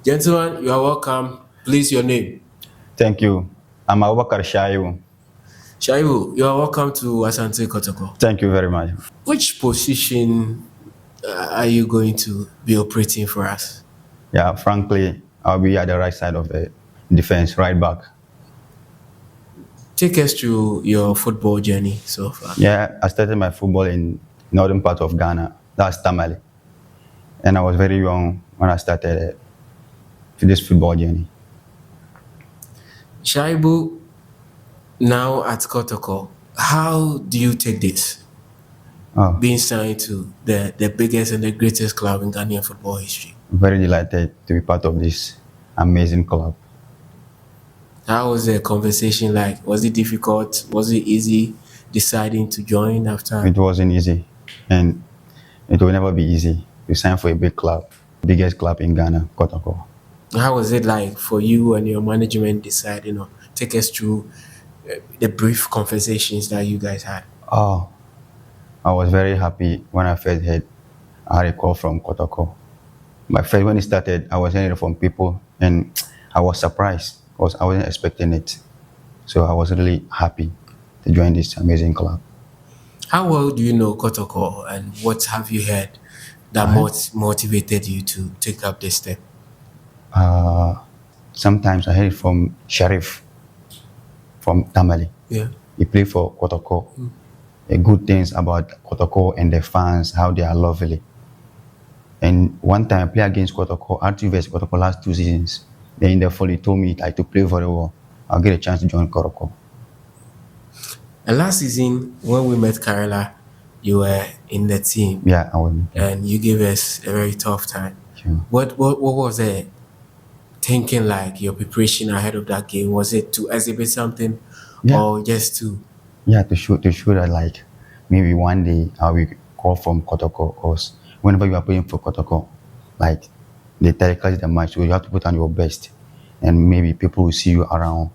Gentlemen, you are welcome. Please, your name. Thank you. I'm Abubakari SHAYIBU. SHAYIBU, you are welcome to Asante Kotoko. Thank you very much. Which position are you going to be operating for us? Yeah, frankly, I'll be at the right side of the defense, right back. Take us through your football journey so far. Yeah, I started my football in northern part of Ghana. That's Tamale. And I was very young when I started this football journey. SHAYIBU, now at Kotoko, how do you take this? Oh, Being signed to the biggest and the greatest club in Ghanaian football history. very delighted to be part of this amazing club. How was the conversation like? Was it difficult? Was it easy deciding to join after? It wasn't easy, and it will never be easy to sign for a big club, biggest club in Ghana, Kotoko. How was it like for you and your management deciding or take us through the brief conversations that you guys had? Oh, I was very happy when I first heard I had a call from Kotoko. My first, when it started, I was hearing it from people and I was surprised because I wasn't expecting it. So I was really happy to join this amazing club. How well do you know Kotoko and what have you heard that motivated you to take up this step? Uh, Sometimes I heard it from Sharif from Tamale. Yeah. He played for Kotoko. Good things about Kotoko and the fans, how they are lovely. And one time I played against Kotoko, R2 vs Kotoko last 2 seasons. Then in the fall he told me like to play very well. I'll get a chance to join Kotoko. And last season, when we met Karela, you were in the team Yeah, I will. and you gave us a very tough time. Sure. What was it thinking like, your preparation ahead of that game? Was it to exhibit something Yeah. or just to? Yeah, to show that like maybe one day I'll be called from Kotoko, because whenever you are playing for Kotoko, like they telecast the match, so you have to put on your best, and maybe people will see you around,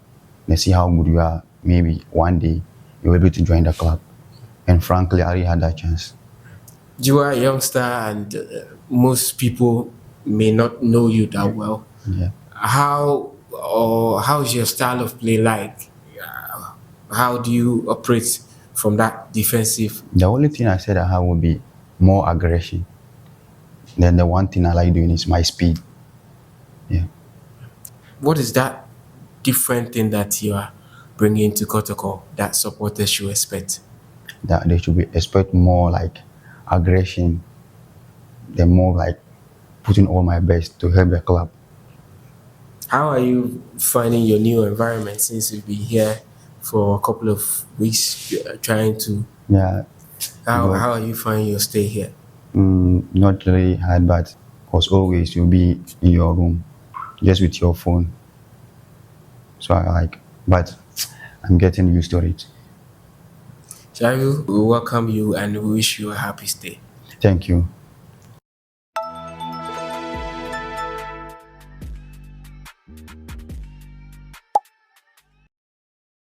they see how good you are. Maybe one day you're able to join the club, and frankly, I already had that chance. You are a youngster and most people may not know you that well. Yeah, How's your style of play like? How do you operate from that defensive? the only thing I said I have would be more aggression. Then the one thing I like doing is my speed. Yeah. What is that different thing that you are bringing to Kotoko that supporters should expect? That they should be expect more like aggression, then more like putting all my best to help the club. How are you finding your new environment since you've been here for a couple of weeks trying to? Yeah, How are you finding your stay here? not really hard, but as always you'll be in your room, just with your phone. So I like, but I'm getting used to it. Shall we welcome you and we wish you a happy stay. Thank you.